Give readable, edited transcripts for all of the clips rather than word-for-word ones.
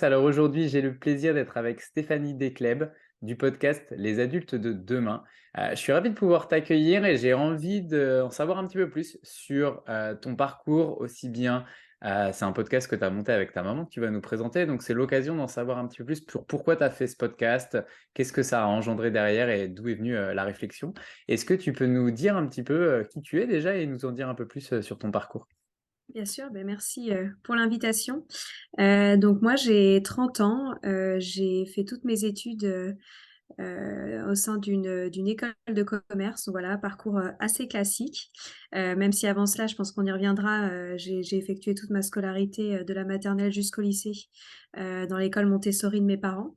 Alors aujourd'hui, j'ai le plaisir d'être avec Stéphanie Descleb du podcast Les adultes de demain. Je suis ravi de pouvoir t'accueillir et j'ai envie d'en savoir un petit peu plus sur ton parcours aussi bien. C'est un podcast que tu as monté avec ta maman que tu vas nous présenter, donc c'est l'occasion d'en savoir un petit peu plus sur pourquoi tu as fait ce podcast, qu'est-ce que ça a engendré derrière et d'où est venue la réflexion. Est-ce que tu peux nous dire un petit peu qui tu es déjà et nous en dire un peu plus sur ton parcours? Bien sûr, merci, pour l'invitation. Donc moi j'ai 30 ans, j'ai fait toutes mes études, au sein d'une école de commerce. Donc voilà, parcours, assez classique. Même si avant cela, je pense qu'on y reviendra, j'ai effectué toute ma scolarité, de la maternelle jusqu'au lycée, dans l'école Montessori de mes parents.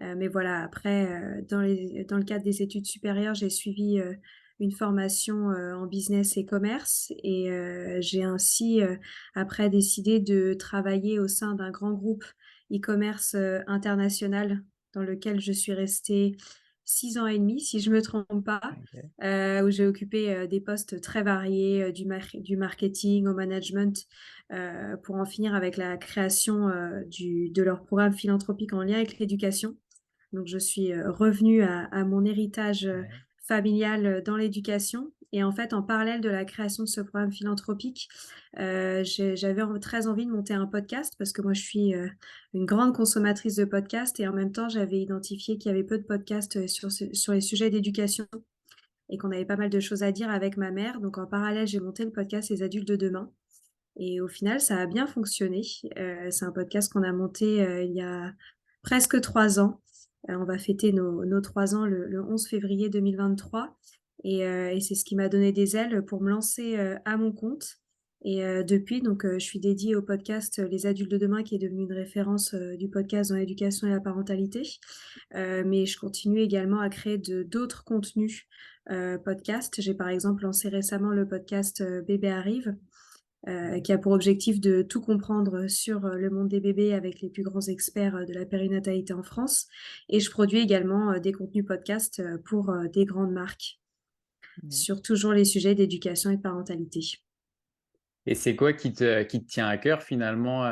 Mais voilà, après, dans le cadre des études supérieures, j'ai suivi, une formation, en business et commerce et j'ai ainsi, après décidé de travailler au sein d'un grand groupe e-commerce, international dans lequel je suis restée 6 ans et demi, si je me trompe pas, Ok. où j'ai occupé, des postes très variés, du marketing au management, pour en finir avec la création, de leur programme philanthropique en lien avec l'éducation. Donc je suis, revenue à mon héritage, Ouais. familial, dans l'éducation et en fait, en parallèle de la création de ce programme philanthropique, j'avais très envie de monter un podcast parce que moi je suis, une grande consommatrice de podcasts et en même temps, j'avais identifié qu'il y avait peu de podcasts, sur les sujets d'éducation et qu'on avait pas mal de choses à dire avec ma mère. Donc en parallèle, j'ai monté le podcast Les adultes de demain et au final, ça a bien fonctionné. C'est un podcast qu'on a monté, il y a presque 3 ans. On va fêter nos 3 ans le 11 février 2023 et c'est ce qui m'a donné des ailes pour me lancer, à mon compte et depuis donc je suis dédiée au podcast, Les adultes de demain qui est devenu une référence, du podcast dans l'éducation et la parentalité. Mais je continue également à créer d'autres contenus, podcasts. J'ai par exemple lancé récemment le podcast, Bébé arrive, qui a pour objectif de tout comprendre sur, le monde des bébés avec les plus grands experts, de la périnatalité en France et je produis également, des contenus podcasts, pour, des grandes marques Ouais. sur toujours les sujets d'éducation et de parentalité. Et c'est quoi qui te tient à cœur finalement,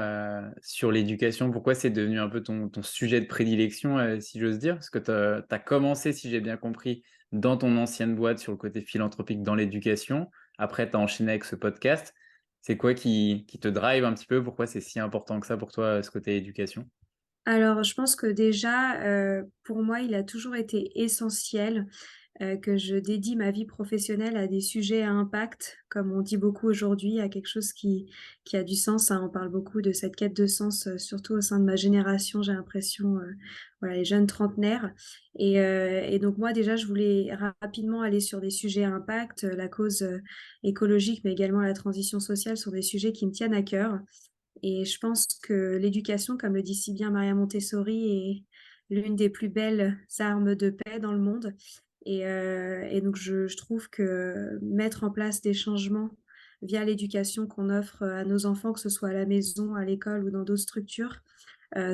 sur l'éducation? Pourquoi c'est devenu un peu ton sujet de prédilection, si j'ose dire? Parce que tu as commencé, si j'ai bien compris, dans ton ancienne boîte sur le côté philanthropique dans l'éducation. Après, tu as enchaîné avec ce podcast. C'est quoi qui te drive un petit peu? Pourquoi c'est si important que ça pour toi, ce côté éducation? Alors je pense que déjà, pour moi, il a toujours été essentiel que je dédie ma vie professionnelle à des sujets à impact, comme on dit beaucoup aujourd'hui, à quelque chose qui a du sens, hein. On parle beaucoup de cette quête de sens, surtout au sein de ma génération, j'ai l'impression, voilà, les jeunes trentenaires et donc moi déjà, je voulais rapidement aller sur des sujets à impact. La cause, écologique, mais également la transition sociale sont des sujets qui me tiennent à cœur et je pense que l'éducation, comme le dit si bien Maria Montessori, est l'une des plus belles armes de paix dans le monde et donc je trouve que mettre en place des changements via l'éducation qu'on offre, à nos enfants, que ce soit à la maison, à l'école ou dans d'autres structures,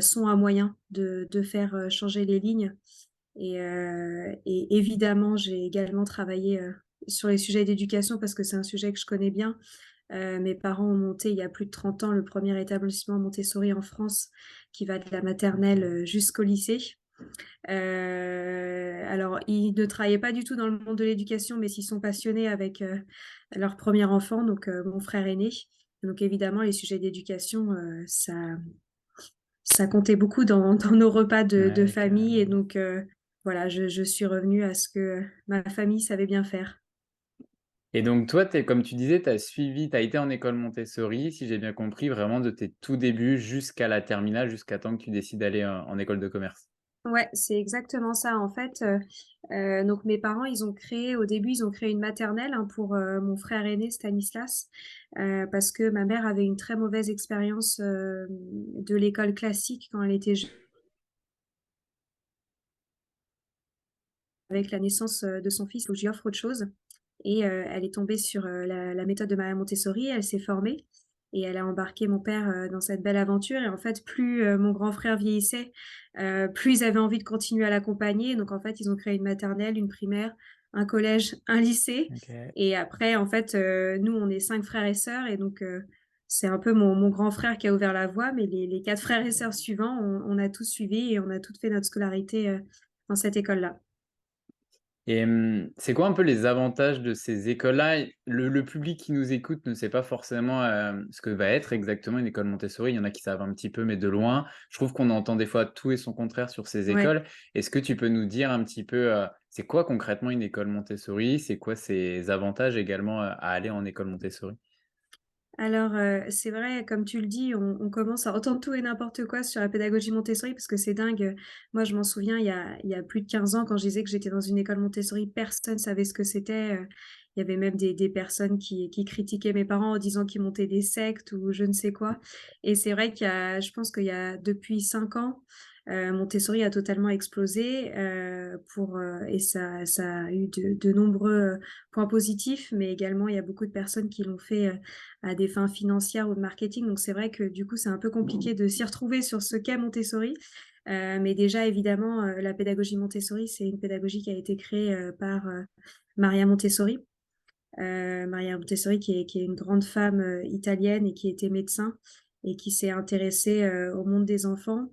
sont un moyen de faire, changer les lignes et évidemment, j'ai également travaillé, sur les sujets d'éducation parce que c'est un sujet que je connais bien. Mes parents ont monté il y a plus de 30 ans le premier établissement Montessori en France qui va de la maternelle, OK. jusqu'au lycée. Alors ils ne travaillaient pas du tout dans le monde de l'éducation, mais s'y sont passionnés avec, leur premier enfant, donc mon frère aîné. Donc évidemment les sujets d'éducation, ça comptait beaucoup dans nos repas de Ouais, famille et carrément. donc voilà, je suis revenue à ce que ma famille savait bien faire. Et donc toi, comme tu disais, tu as été en école Montessori, si j'ai bien compris, vraiment de tes tout débuts jusqu'à la terminale, jusqu'à temps que tu décides d'aller en école de commerce? Ouais, c'est exactement ça. En fait, donc mes parents, au début, ils ont créé une maternelle, hein, pour, mon frère aîné Stanislas, parce que ma mère avait une très mauvaise expérience, de l'école classique quand elle était jeune avec la naissance, de son fils, où j'y offre autre chose et elle est tombée sur, la méthode de Maria Montessori, elle s'est formée et elle a embarqué mon père, dans cette belle aventure et en fait, plus, mon grand frère vieillissait, plus ils avaient envie de continuer à l'accompagner. Donc en fait, ils ont créé une maternelle, une primaire, un collège, un lycée OK. et après en fait, nous, on est 5 frères et sœurs et donc c'est un peu mon grand frère qui a ouvert la voie, mais les 4 frères et sœurs suivants, on a tous suivi et on a toutes fait notre scolarité, dans cette école-là. Et c'est quoi un peu les avantages de ces écoles-là? Le public qui nous écoute ne sait pas forcément, ce que va être exactement une école Montessori. Il y en a qui savent un petit peu, mais de loin. Je trouve qu'on entend des fois tout et son contraire sur ces Ouais. écoles. Est-ce que tu peux nous dire un petit peu, c'est quoi concrètement une école Montessori? C'est quoi ses avantages également, à aller en école Montessori? Alors, c'est vrai, comme tu le dis, on commence à entendre tout et n'importe quoi sur la pédagogie Montessori parce que c'est dingue, moi, je m'en souviens, il y a plus de 15 ans, quand je disais que j'étais dans une école Montessori, personne savait ce que c'était, il y avait même des personnes qui critiquaient mes parents en disant qu'ils montaient des sectes ou je ne sais quoi et c'est vrai je pense qu'il y a depuis 5 ans, Montessori a totalement explosé, et ça a eu de nombreux, points positifs, mais également il y a beaucoup de personnes qui l'ont fait, à des fins financières ou de marketing. Donc c'est vrai que du coup, c'est un peu compliqué de s'y retrouver sur ce qu'est Montessori. Mais déjà évidemment, la pédagogie Montessori, c'est une pédagogie qui a été créée, par, Maria Montessori. Maria Montessori qui est une grande femme, italienne et qui était médecin et qui s'est intéressée, au monde des enfants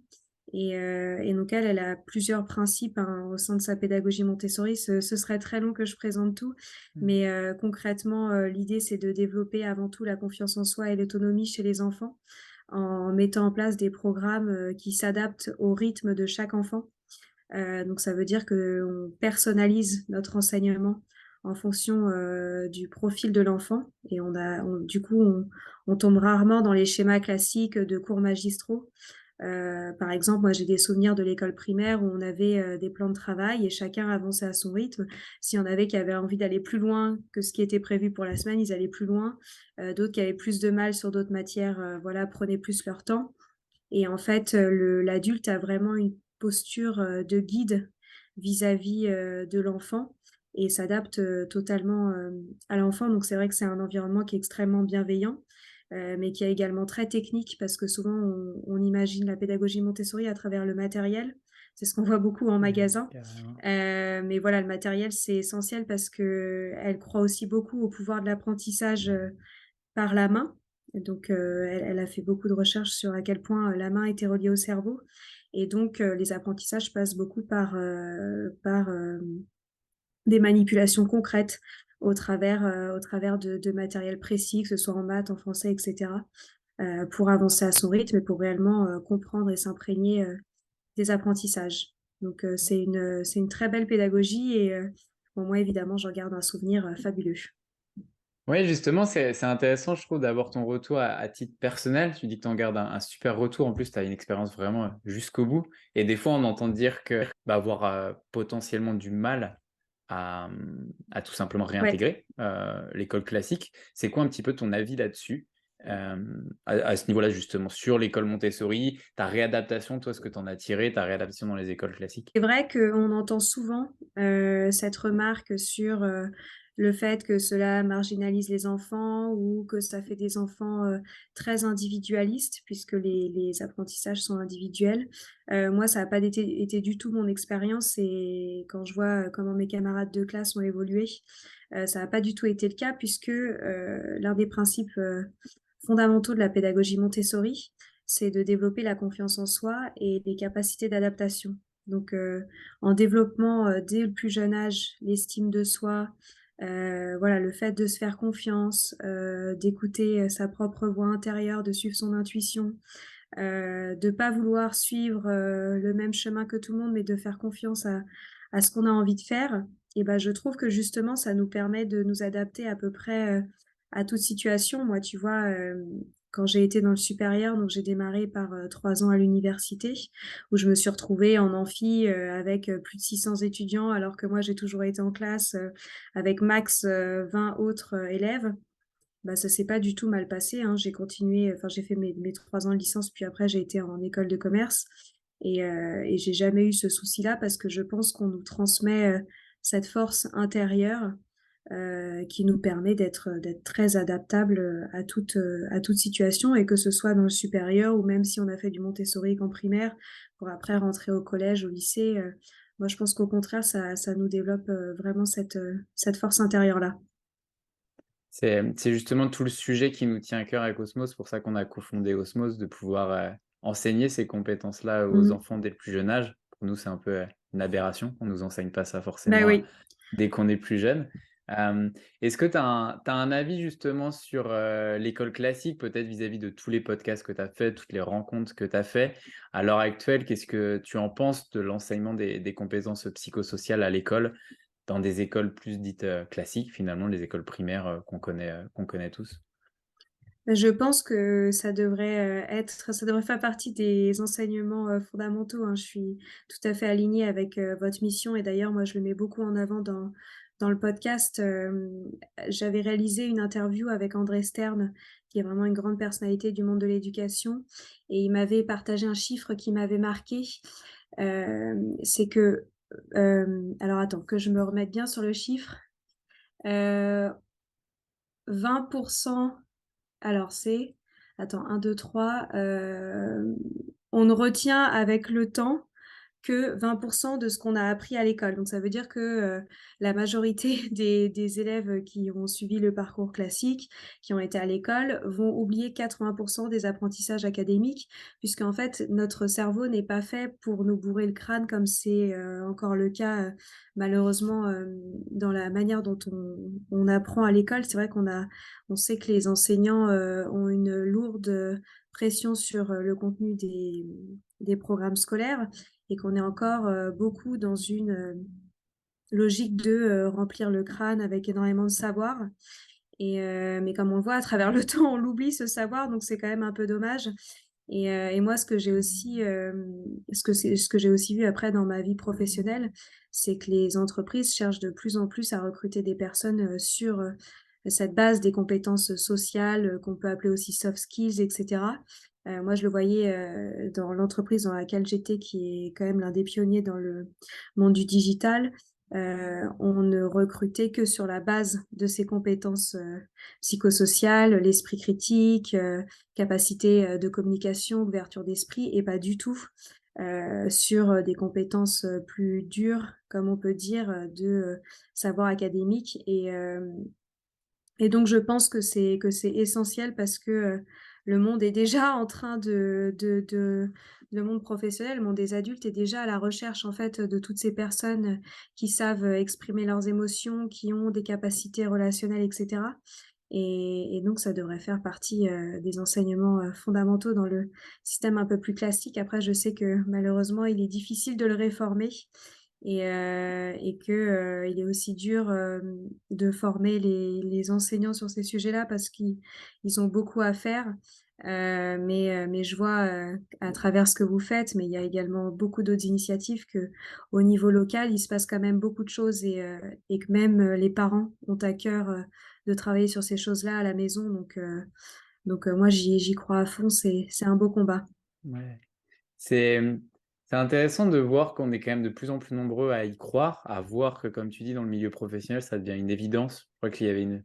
et donc elle a plusieurs principes, hein, au sein de sa pédagogie Montessori. Ce serait très long que je présente tout, Mmh. mais concrètement, l'idée, c'est de développer avant tout la confiance en soi et l'autonomie chez les enfants, en mettant en place des programmes, qui s'adaptent au rythme de chaque enfant. Donc ça veut dire qu'on personnalise notre enseignement en fonction, du profil de l'enfant et on tombe rarement dans les schémas classiques de cours magistraux. Par exemple, moi, j'ai des souvenirs de l'école primaire où on avait, des plans de travail et chacun avançait à son rythme. S'il y en avait qui avaient envie d'aller plus loin que ce qui était prévu pour la semaine, ils allaient plus loin. D'autres qui avaient plus de mal sur d'autres matières, voilà, prenaient plus leur temps et en fait, le l'adulte a vraiment une posture, de guide vis-à-vis, de l'enfant et s'adapte, totalement, à l'enfant. Donc c'est vrai que c'est un environnement qui est extrêmement bienveillant, mais qui est également très technique parce que souvent on imagine la pédagogie Montessori à travers le matériel. C'est ce qu'on voit beaucoup en Ouais, magasin, carrément. mais voilà, le matériel, c'est essentiel parce qu'elle croit aussi beaucoup au pouvoir de l'apprentissage, par la main. Et donc, elle a fait beaucoup de recherches sur à quel point, la main était reliée au cerveau et donc, les apprentissages passent beaucoup par des manipulations concrètes au travers de matériel précis, que ce soit en maths, en français et cetera, pour avancer à son rythme et pour réellement, comprendre et s'imprégner, des apprentissages. Donc, c'est une très belle pédagogie et bon moi évidemment j'en garde un souvenir, fabuleux. Ouais, justement, c'est intéressant, je trouve, d'avoir ton retour à titre personnel. Tu dis que tu en gardes un super retour. En plus, tu as une expérience vraiment, jusqu'au bout et des fois, on entend dire que, bah, avoir, potentiellement du mal à tout simplement Ouais. réintégrer, l'école classique. C'est quoi un petit peu ton avis là-dessus? À ce niveau-là, justement, sur l'école Montessori, ta réadaptation, toi, ce que tu en as tiré, ta réadaptation dans les écoles classiques? C'est vrai qu'on entend souvent, cette remarque sur, le fait que cela marginalise les enfants ou que ça fait des enfants, très individualistes puisque les apprentissages sont individuels. Moi, ça n'a pas été du tout mon expérience et quand je vois, comment mes camarades de classe ont évolué, ça n'a pas du tout été le cas puisque, l'un des principes, fondamentaux de la pédagogie Montessori, c'est de développer la confiance en soi et les capacités d'adaptation. Donc, en développement, dès le plus jeune âge, l'estime de soi, voilà, le fait de se faire confiance, d'écouter, sa propre voix intérieure, de suivre son intuition, de pas vouloir suivre, le même chemin que tout le monde, mais de faire confiance à ce qu'on a envie de faire et ben, je trouve que justement ça nous permet de nous adapter à peu près, à toute situation. Moi, tu vois, quand j'ai été dans le supérieur, donc j'ai démarré par, 3 ans à l'université où je me suis retrouvée en amphi, avec, plus de 600 étudiants alors que moi j'ai toujours été en classe, avec max, 20 autres, élèves. Bah, ça s'est pas du tout mal passé, hein. J'ai continué, enfin j'ai fait mes 3 ans de licence, puis après j'ai été en école de commerce et j'ai jamais eu ce souci-là parce que je pense qu'on nous transmet, cette force intérieure, qui nous permet d'être très adaptables, à toute situation et que ce soit dans le supérieur ou même si on a fait du Montessori qu'en primaire pour après rentrer au collège, au lycée, moi je pense qu'au contraire ça nous développe, vraiment cette force intérieure-là. C'est justement tout le sujet qui nous tient à cœur avec Osmose, c'est pour ça qu'on a cofondé Osmose, de pouvoir, enseigner ces compétences-là aux Mmh. enfants dès le plus jeune âge. Pour nous, c'est un peu, une aberration. On nous enseigne pas ça Bah, forcément, oui. dès qu'on est plus jeune. Est-ce que tu as un avis justement sur, l'école classique, peut-être vis-à-vis de tous les podcasts que tu as fait, toutes les rencontres que tu as fait? À l'heure actuelle, qu'est-ce que tu en penses de l'enseignement des compétences psychosociales à l'école? Dans des écoles plus dites, classiques finalement, les écoles primaires, qu'on connaît tous. Je pense que ça devrait faire partie des enseignements, fondamentaux, hein. Je suis tout à fait alignée avec, votre mission et d'ailleurs, moi, je le mets beaucoup en avant dans le podcast. J'avais réalisé une interview avec André Stern, qui est vraiment une grande personnalité du monde de l'éducation et il m'avait partagé un chiffre qui m'avait marqué. C'est que, alors attends, que je me remette bien sur le chiffre. Heu, 20 alors c'est attends, 1, 2, 3. On ne retient avec le temps que 20 de ce qu'on a appris à l'école. Donc ça veut dire que, la majorité des élèves qui ont suivi le parcours classique, qui ont été à l'école, vont oublier 80 des apprentissages académiques, puisqu'en fait, notre cerveau n'est pas fait pour nous bourrer le crâne comme c'est, encore le cas, malheureusement, dans la manière dont on apprend à l'école. C'est vrai on sait que les enseignants, ont une lourde, pression sur, le contenu des programmes scolaires et qu'on est encore, beaucoup dans une, logique de, remplir le crâne avec énormément de savoir mais comme on le voit à travers le temps, on l'oublie ce savoir, donc c'est quand même un peu dommage et moi ce que j'ai aussi, ce que j'ai aussi vu après dans ma vie professionnelle, c'est que les entreprises cherchent de plus en plus à recruter des personnes, sur, cette base des compétences sociales, qu'on peut appeler aussi soft skills et cetera. Moi je le voyais, dans l'entreprise dans laquelle j'étais qui est quand même l'un des pionniers dans le monde du digital. On ne recrutait que sur la base de ces compétences, psychosociales, l'esprit critique, capacité, de communication, ouverture d'esprit et pas du tout, sur, des compétences, plus dures, comme on peut dire, de, savoir académique et donc je pense que c'est essentiel parce que, le monde est déjà en train le monde professionnel, le monde des adultes est déjà à la recherche, en fait, de toutes ces personnes, qui savent, exprimer leurs émotions, qui ont des capacités relationnelles et cetera et donc ça devrait faire partie, des enseignements, fondamentaux dans le système un peu plus classique. Après je sais que malheureusement il est difficile de le réformer et que, il est aussi dur, de former les enseignants sur ces sujets-là parce qu'ils ont beaucoup à faire. Mais je vois, à travers ce que vous faites, mais il y a également beaucoup d'autres initiatives que au niveau local, il se passe quand même beaucoup de choses et que même, les parents ont à cœur, de travailler sur ces choses-là à la maison donc moi j'y crois à fond, c'est un beau combat. Ouais. C'est, c'est intéressant de voir qu'on est quand même de plus en plus nombreux à y croire, à voir que, comme tu dis, dans le milieu professionnel, ça devient une évidence. Je crois il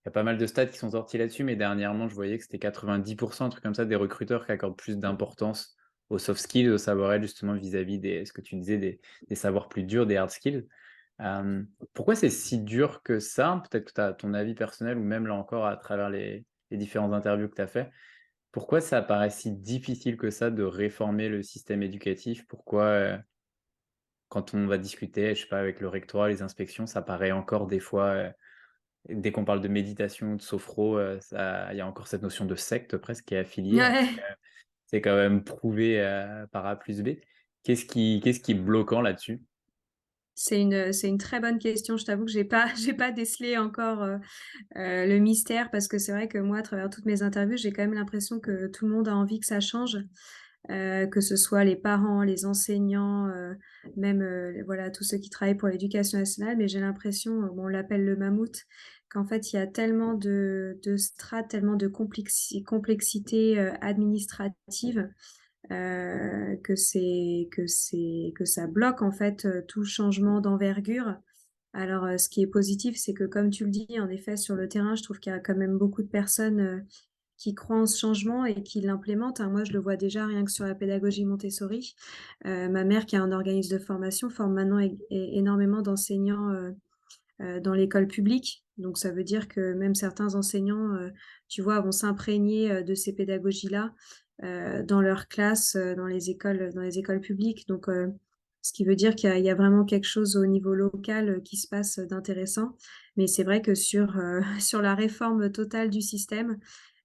y a pas mal de stats qui sont sortis là-dessus, mais dernièrement, je voyais que c'était 90 un truc comme ça, des recruteurs qui accordent plus d'importance aux soft skills, au savoir-être, justement, vis-à-vis ce que tu disais, des savoirs plus durs, des hard skills. Pourquoi c'est si dur que ça? Peut-être que tu as ton avis personnel ou même là encore à travers les différentes interviews que tu as fait. Pourquoi ça paraît si difficile que ça de réformer le système éducatif? Pourquoi, quand on va discuter, je sais pas, avec le rectorat, les inspections, ça paraît encore des fois, dès qu'on parle de méditation, de sophro, ça il y a encore cette notion de secte presque qui est affiliée, alors que Ouais. c'est quand même prouvé, par A plus B. Qu'est-ce qui est bloquant là-dessus? C'est une très bonne question. Je t'avoue que j'ai pas j'ai pas décelé encore, le mystère parce que c'est vrai que moi, à travers toutes mes interviews, j'ai quand même l'impression que tout le monde a envie que ça change, que ce soit les parents, les enseignants, même, voilà, tous ceux qui travaillent pour l'éducation nationale. Mais j'ai l'impression, bon, on l'appelle le mammouth, qu'en fait, il y a tellement de strates, tellement de complexité, administrative, que ça bloque en fait, tout changement d'envergure. Alors, ce qui est positif, c'est que comme tu le dis, en effet, sur le terrain, je trouve qu'il y a quand même beaucoup de personnes, qui croient en ce changement et qui l'implémentent, hein. Moi, je le vois déjà rien que sur la pédagogie Montessori. Ma mère qui a un organisme de formation forme maintenant énormément d'enseignants, dans l'école publique Donc ça veut dire que même certains enseignants, tu vois, vont s'imprégner, de ces pédagogies-là, dans leurs classes, dans les écoles publiques. Donc ce qui veut dire qu'il y a vraiment quelque chose au niveau local, qui se passe, d'intéressant. Mais c'est vrai que sur, sur la réforme totale du système,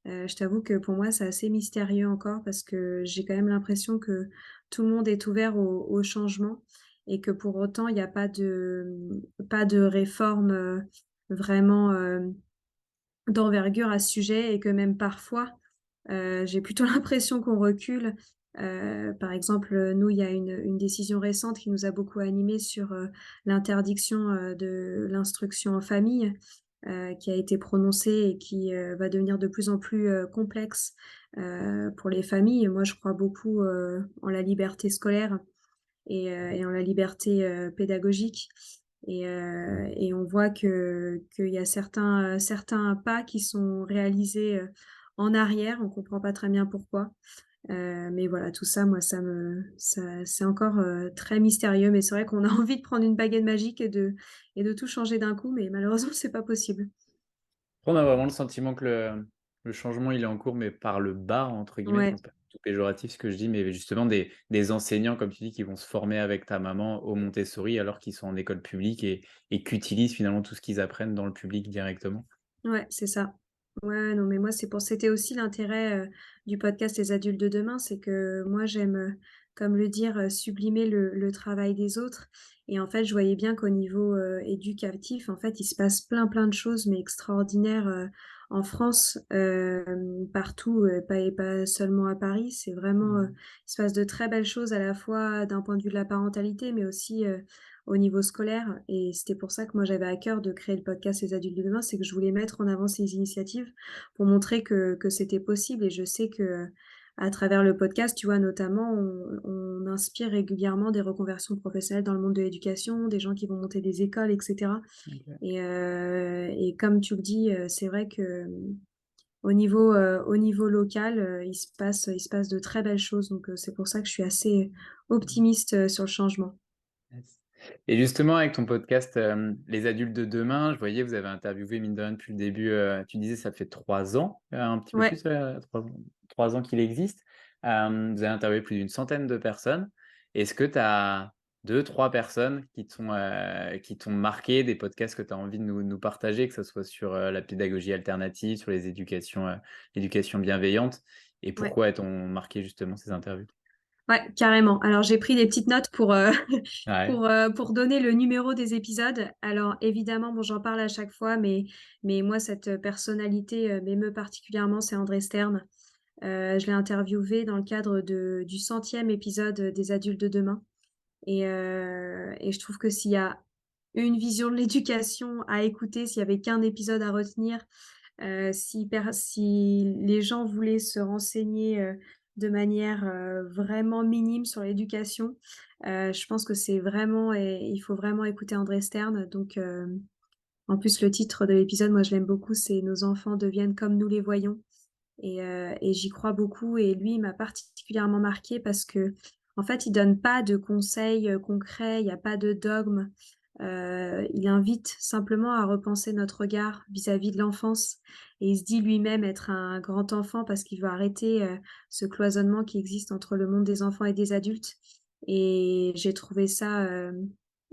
je t'avoue que pour moi, c'est assez mystérieux encore parce que j'ai quand même l'impression que tout le monde est ouvert au changement et que pour autant, il y a pas de réforme, vraiment, d'envergure à ce sujet et que même parfois, j'ai plutôt l'impression qu'on recule. Par exemple, nous, il y a une décision récente qui nous a beaucoup animés sur, l'interdiction, de l'instruction en famille, qui a été prononcée et qui, va devenir de plus en plus, complexe, pour les familles. Moi, je crois beaucoup, en la liberté scolaire et en la liberté, pédagogique et on voit qu'il y a certains pas qui sont réalisés, en arrière. On comprend pas très bien pourquoi. Mais voilà, tout ça, moi, ça c'est encore, très mystérieux, mais c'est vrai qu'on a envie de prendre une baguette magique et de tout changer d'un coup, mais malheureusement, c'est pas possible. On a vraiment le sentiment que le changement, il est en cours, mais «par le bas» entre guillemets, enfin, Ouais. c'est pas tout péjoratif ce que je dis, mais justement des enseignants, comme tu dis, qui vont se former avec ta maman au Montessori alors qu'ils sont en école publique et qu'utilisent finalement tout ce qu'ils apprennent dans le public directement. Ouais, c'est ça. Ouais, non, mais moi, c'était aussi l'intérêt, du podcast Les adultes de demain, c'est que moi, j'aime, comme le dire, sublimer le travail des autres et en fait, je voyais bien qu'au niveau, éducatif, en fait, il se passe plein de choses, mais extraordinaires, en France, partout, pas seulement à Paris. C'est vraiment, Mmh. il se passe de très belles choses à la fois d'un point de vue de la parentalité, mais aussi, au niveau scolaire et c'était pour ça que moi j'avais à cœur de créer le podcast Les adultes de demain, c'est que je voulais mettre en avant ces initiatives pour montrer que c'était possible et je sais que, à travers le podcast, tu vois, notamment, on inspire régulièrement des reconversions professionnelles dans le monde de l'éducation, des gens qui vont monter des écoles et cetera OK. et comme tu le dis, c'est vrai que, au niveau local, il se passe de très belles choses donc c'est pour ça que je suis assez Mmh. optimiste, sur le changement. Yes. Et justement avec ton podcast, Les adultes de demain, je voyais vous avez interviewé mine de rien depuis le début, tu disais ça fait 3 ans, un petit peu Ouais. plus, 3 ans qu'il existe. Vous avez interviewé plus d'une centaine de personnes. Est-ce que tu as 2-3 personnes qui t'ont marqué, des podcasts que tu as envie de nous partager, que ce soit sur, la pédagogie alternative, sur l'éducation bienveillante et Ouais. pourquoi elles t'ont marqué justement ces interviews? Ouais, carrément. Alors j'ai pris des petites notes pour, Ouais. pour donner le numéro des épisodes. Alors évidemment, bon, j'en parle à chaque fois, mais moi cette, personnalité, m'émeut particulièrement, c'est André Stern. Je l'ai interviewé dans le cadre du 100e épisode, des Adultes de demain et je trouve que s'il y a une vision de l'éducation à écouter, s'il y avait qu'un épisode à retenir, si les gens voulaient se renseigner, de manière, vraiment minime sur l'éducation, je pense que c'est vraiment et il faut vraiment écouter André Stern. Donc, en plus, le titre de l'épisode, moi, je l'aime beaucoup, c'est «Nos enfants deviennent comme nous les voyons» et j'y crois beaucoup et lui, il m'a particulièrement marquée parce que en fait, il donne pas de conseils, concrets, il y a pas de dogme. Il invite simplement à repenser notre regard vis-à-vis de l'enfance et il se dit lui-même être un grand enfant parce qu'il veut arrêter, ce cloisonnement qui existe entre le monde des enfants et des adultes et j'ai trouvé ça,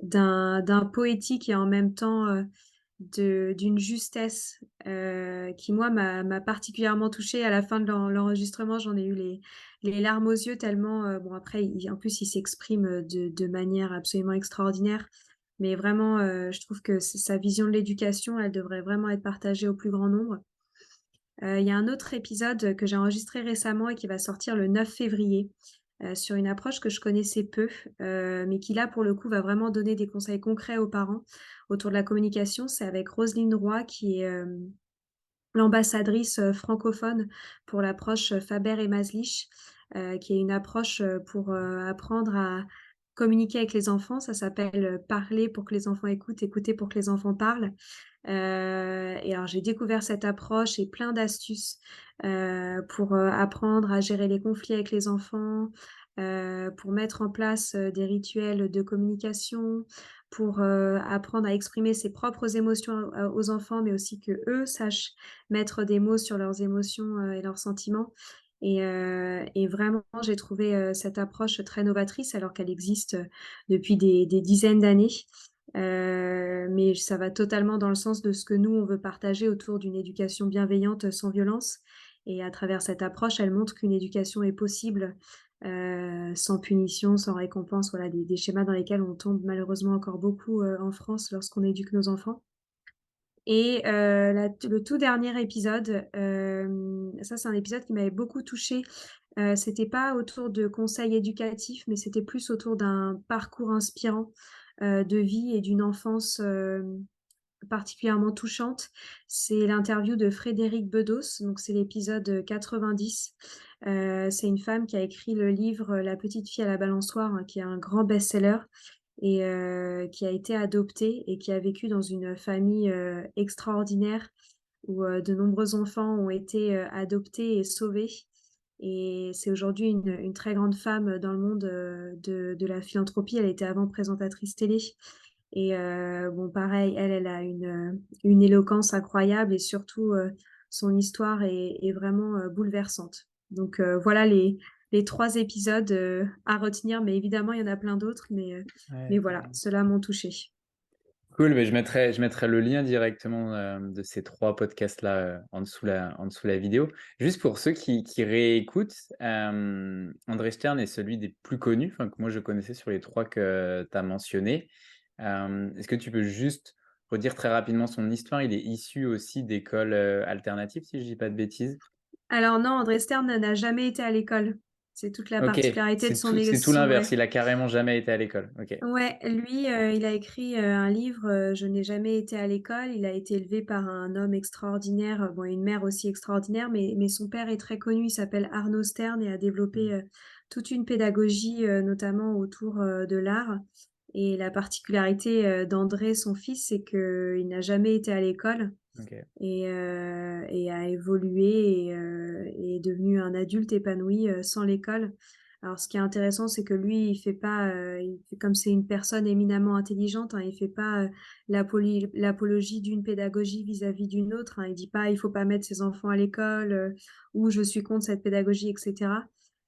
d'un poétique et en même temps, d'une justesse, qui moi m'a particulièrement touchée à la fin de l'enregistrement. J'en ai eu les larmes aux yeux tellement, bon après il en plus il s'exprime, de manière absolument extraordinaire. Mais vraiment, je trouve que sa vision de l'éducation, elle devrait vraiment être partagée au plus grand nombre. Il y a un autre épisode que j'ai enregistré récemment et qui va sortir le 9 février, sur une approche que je connaissais peu, mais qui là, pour le coup, va vraiment donner des conseils concrets aux parents autour de la communication. C'est avec Roselyne Roy qui est, l'ambassadrice, francophone pour l'approche, Faber et Maslich, qui est une approche, pour, apprendre à communiquer avec les enfants. Ça s'appelle, «Parler pour que les enfants écoutent, écouter pour que les enfants parlent». Et alors j'ai découvert cette approche et plein d'astuces, pour, apprendre à gérer les conflits avec les enfants, pour mettre en place, des rituels de communication, pour, apprendre à exprimer ses propres émotions, aux enfants, mais aussi qu'eux sachent mettre des mots sur leurs émotions, et leurs sentiments et vraiment j'ai trouvé, cette approche très novatrice alors qu'elle existe, depuis des dizaines d'années. Mais ça va totalement dans le sens de ce que nous, on veut partager autour d'une éducation bienveillante, sans violence et à travers cette approche, elle montre qu'une éducation est possible, sans punition, sans récompense, voilà des schémas dans lesquels on tombe malheureusement encore beaucoup, en France lorsqu'on éduque nos enfants. Et la le tout dernier épisode, ça c'est un épisode qui m'avait beaucoup touchée. C'était pas autour de conseils éducatifs, mais c'était plus autour d'un parcours inspirant, de vie et d'une enfance, particulièrement touchante. C'est l'interview de Frédérique Bedos, donc c'est l'épisode, 90. C'est une femme qui a écrit le livre, La petite fille à la balançoire, hein, qui est un grand best-seller et qui a été adoptée et qui a vécu dans une famille, extraordinaire où, de nombreux enfants ont été, adoptés et sauvés et c'est aujourd'hui une très grande femme, dans le monde, de la philanthropie. Elle était avant présentatrice télé et bon pareil, elle a une éloquence incroyable et surtout, son histoire est vraiment, bouleversante. Donc voilà les 3 épisodes, à retenir, mais évidemment il y en a plein d'autres, mais Ouais, voilà, carrément. ceux-là m'ont touchée. Cool, mais je mettrai le lien directement de ces trois podcasts-là en dessous la vidéo. Juste pour ceux qui réécoutent, André Stern est celui des plus connus, enfin, que moi je connaissais sur les trois que tu as mentionnés. Est-ce que tu peux juste redire très rapidement son histoire? Il est issu aussi d'écoles alternatives, si je dis pas de bêtises. Alors non, André Stern n'a jamais été à l'école. C'est toute la Ok, particularité de c'est tout son l'inverse, ouais. il a carrément jamais été à l'école. Ok. Ouais, lui, il a écrit, un livre, «Je n'ai jamais été à l'école». Il a été élevé par un homme extraordinaire, bon et une mère aussi extraordinaire, mais son père est très connu. Il s'appelle Arnaud Stern et a Mm. développé, toute une pédagogie, notamment autour, de l'art et la particularité, d'André, son fils, c'est qu'il n'a jamais été à l'école Ok. et a évolué et est devenu un adulte épanoui, sans l'école. Alors ce qui est intéressant, c'est que lui, il fait pas, il fait comme c'est une personne éminemment intelligente, hein, il fait pas, l'apologie d'une pédagogie vis-à-vis d'une autre, hein. Il dit pas: «Il faut pas mettre ses enfants à l'école», ou «Je suis contre cette pédagogie» et cetera.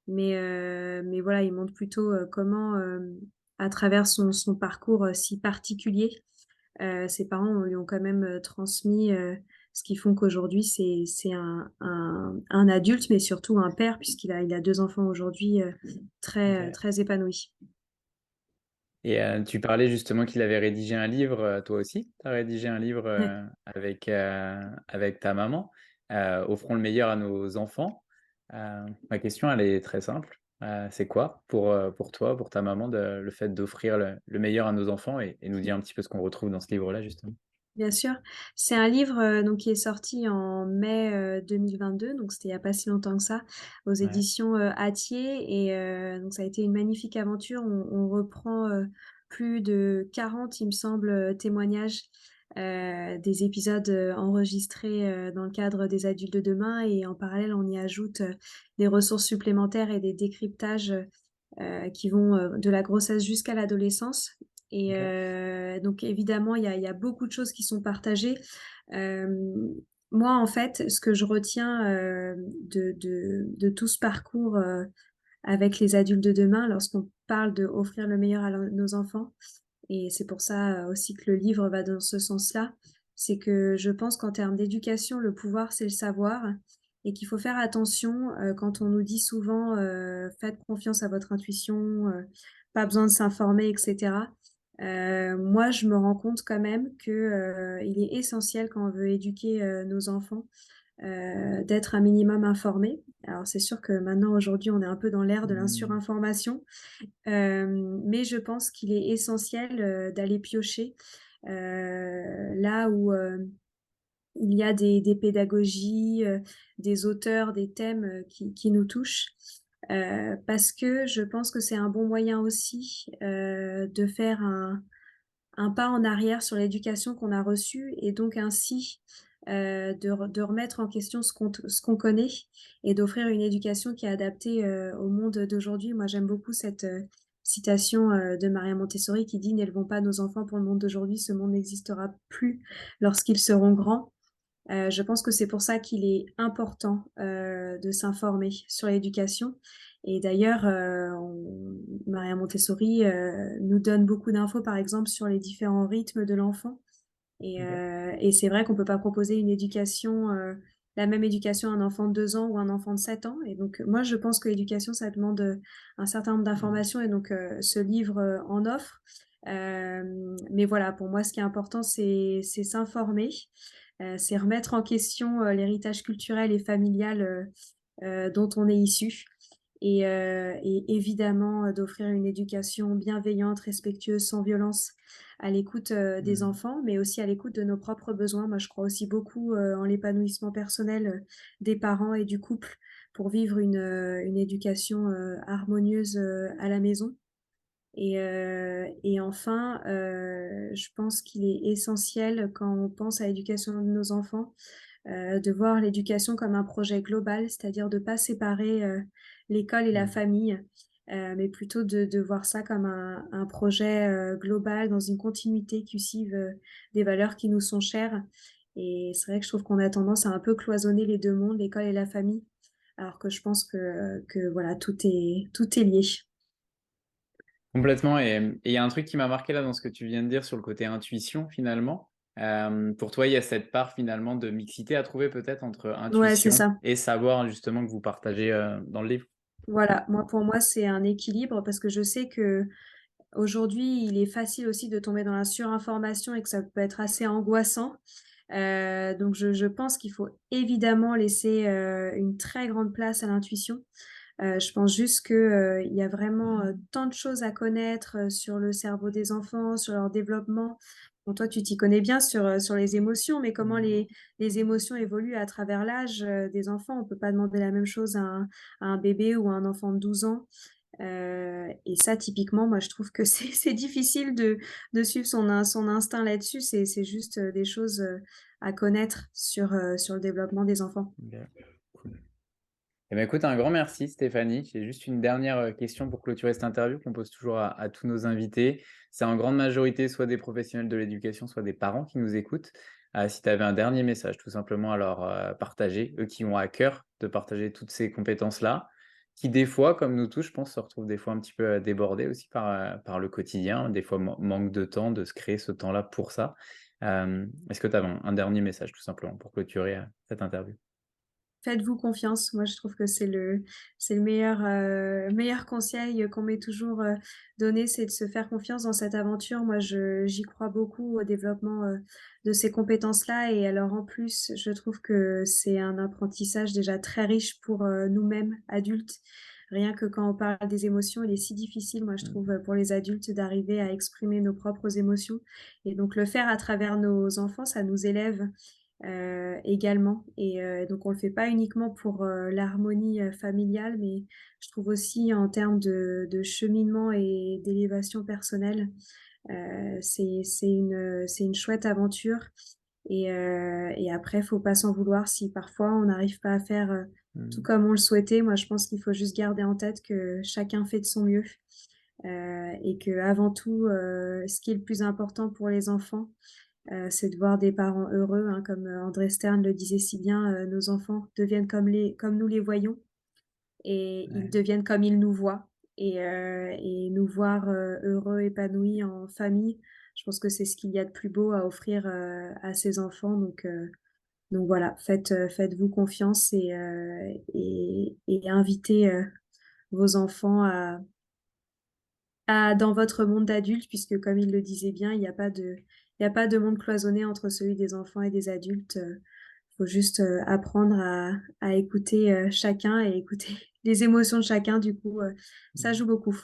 Mais voilà, il montre plutôt, comment, à travers son parcours, si particulier, ses parents lui ont quand même, transmis, ce qui font qu'aujourd'hui c'est un adulte, mais surtout un père puisqu'il a 2 enfants aujourd'hui, très, Ok. très épanouis. Et tu parlais justement qu'il avait rédigé un livre, toi aussi? Tu as rédigé un livre, avec ta maman, «Offrons le meilleur à nos enfants». Ma question, elle est très simple. C'est quoi pour toi, pour ta maman, le fait d'offrir le meilleur à nos enfants et nous dire un petit peu ce qu'on retrouve dans ce livre-là, justement? Bien sûr. C'est un livre, donc qui est sorti en mai, 2022, donc c'était il y a pas si longtemps que ça, aux Ouais, éditions, Hatier et donc ça a été une magnifique aventure. On reprend, plus de 40, il me semble, témoignages, des épisodes, enregistrés, dans le cadre des Adultes de demain et en parallèle, on y ajoute, des ressources supplémentaires et des décryptages, qui vont, de la grossesse jusqu'à l'adolescence et OK. donc évidemment, il y a beaucoup de choses qui sont partagées. Hem, Moi, en fait, ce que je retiens, de tout ce parcours, avec les adultes de demain, lorsqu'on parle d'offrir le meilleur à nos enfants et c'est pour ça, aussi que le livre va dans ce sens-là, c'est que je pense qu'en termes d'éducation, le pouvoir, c'est le savoir et qu'il faut faire attention, quand on nous dit souvent, «Faites confiance à votre intuition, pas besoin de s'informer» et cetera. Moi, je me rends compte quand même que, il est essentiel quand on veut éduquer, nos enfants, d'être un minimum informé. Alors c'est sûr que maintenant, aujourd'hui, on est un peu dans l'ère de Mmh. l'insurinformation, mais je pense qu'il est essentiel, d'aller piocher, là où, il y a des pédagogies, des auteurs, des thèmes, qui nous touchent, parce que je pense que c'est un bon moyen aussi, de faire un pas en arrière sur l'éducation qu'on a reçue et donc ainsi, de remettre en question ce qu'on connaît et d'offrir une éducation qui est adaptée, au monde d'aujourd'hui. Moi, j'aime beaucoup citation, de Maria Montessori qui dit: «N'élevons pas nos enfants pour le monde d'aujourd'hui, ce monde n'existera plus lorsqu'ils seront grands». Je pense que c'est pour ça qu'il est important, de s'informer sur l'éducation et d'ailleurs, on Maria Montessori, nous donne beaucoup d'infos, par exemple, sur les différents rythmes de l'enfant OK. et c'est vrai qu'on peut pas proposer une éducation, la même éducation à un enfant de 2 ans ou un enfant de 7 ans et donc moi, je pense que l'éducation, ça demande, un certain nombre Mmh. d'informations et donc ce livre, en offre. Mais voilà, pour moi, ce qui est important, c'est s'informer, c'est remettre en question, l'héritage culturel et familial, dont on est issu et évidemment, d'offrir une éducation bienveillante, respectueuse, sans violence, à l'écoute, des Mmh. enfants, mais aussi à l'écoute de nos propres besoins. Moi, je crois aussi beaucoup, en l'épanouissement personnel, des parents et du couple pour vivre une éducation, harmonieuse, à la maison et enfin, je pense qu'il est essentiel quand on pense à l'éducation de nos enfants, de voir l'éducation comme un projet global, c'est-à-dire de pas séparer, l'école et la Mmh. famille, mais plutôt de voir ça comme un projet, global dans une continuité qui suive, des valeurs qui nous sont chères et c'est vrai que je trouve qu'on a tendance à un peu cloisonner les 2 mondes, l'école et la famille, alors que je pense que voilà, tout est lié. Complètement et il y a un truc qui m'a marqué là dans ce que tu viens de dire sur le côté intuition finalement. Pour toi, il y a cette part finalement de mixité à trouver peut-être entre Ouais, c'est intuition ça. et savoir justement que vous partagez, dans le livre? Voilà, moi, pour moi, c'est un équilibre parce que je sais qu'aujourd'hui, il est facile aussi de tomber dans la surinformation et que ça peut être assez angoissant. Donc je pense qu'il faut évidemment laisser, une très grande place à l'intuition. Je pense juste que, il y a vraiment, tant de choses à connaître, sur le cerveau des enfants, sur leur développement. Bon, toi, tu t'y connais bien sur les émotions, mais comment Mmh. les émotions évoluent à travers l'âge, des enfants. On peut pas demander la même chose à un bébé ou à un enfant de 12 ans. Et ça, typiquement, moi, je trouve que c'est difficile de suivre son instinct là-dessus. C'est juste, des choses, à connaître sur le développement des enfants. OK, cool. Eh ben, écoute, un grand merci Stéphanie. J'ai juste une dernière, question pour clôturer cette interview qu'on pose toujours à tous nos invités. C'est en grande majorité soit des professionnels de l'éducation, soit des parents qui nous écoutent. Si tu avais un dernier message tout simplement à leur, partager, eux qui ont à cœur de partager toutes ces compétences-là, qui des fois, comme nous tous, je pense, se retrouvent des fois un petit peu, débordés aussi par le quotidien, des fois manque de temps, de se créer ce temps-là pour ça. Est-ce que tu as un dernier message tout simplement pour clôturer, cette interview? Faites-vous confiance. Moi, je trouve que c'est le meilleur conseil qu'on m'ait toujours, donné, c'est de se faire confiance dans cette aventure. Moi, j'y crois beaucoup au développement, de ces compétences-là et alors, en plus, je trouve que c'est un apprentissage déjà très riche pour, nous-mêmes, adultes. Rien que quand on parle des émotions, il est si difficile, moi, je trouve, Mmh. pour les adultes d'arriver à exprimer nos propres émotions et donc le faire à travers nos enfants, ça nous élève également et donc on le fait pas uniquement pour, l'harmonie, familiale, mais je trouve aussi en termes de cheminement et d'élévation personnelle, c'est une chouette aventure et après faut pas s'en vouloir si parfois on n'arrive pas à faire, tout Mmh. comme on le souhaitait. Moi, je pense qu'il faut juste garder en tête que chacun fait de son mieux, et qu'avant tout, ce qui est le plus important pour les enfants, c'est de voir des parents heureux, hein, comme, André Stern le disait si bien, «Nos enfants deviennent comme nous les voyons et ils Ouais. deviennent comme ils nous voient» et nous voir, heureux, épanouis en famille, je pense que c'est ce qu'il y a de plus beau à offrir, à ses enfants donc voilà, faites-vous confiance et invitez, vos enfants à dans votre monde d'adulte puisque comme il le disait bien, il y a pas de monde cloisonné entre celui des enfants et des adultes, faut juste, apprendre à écouter, chacun et écouter les émotions de chacun du coup, ça Mmh. joue beaucoup.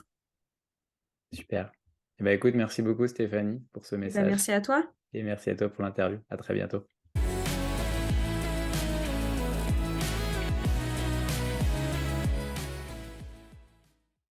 Super. Eh ben, écoute, merci beaucoup Stéphanie pour ce Et bah, message merci à toi. et merci à toi pour l'interview. À très bientôt.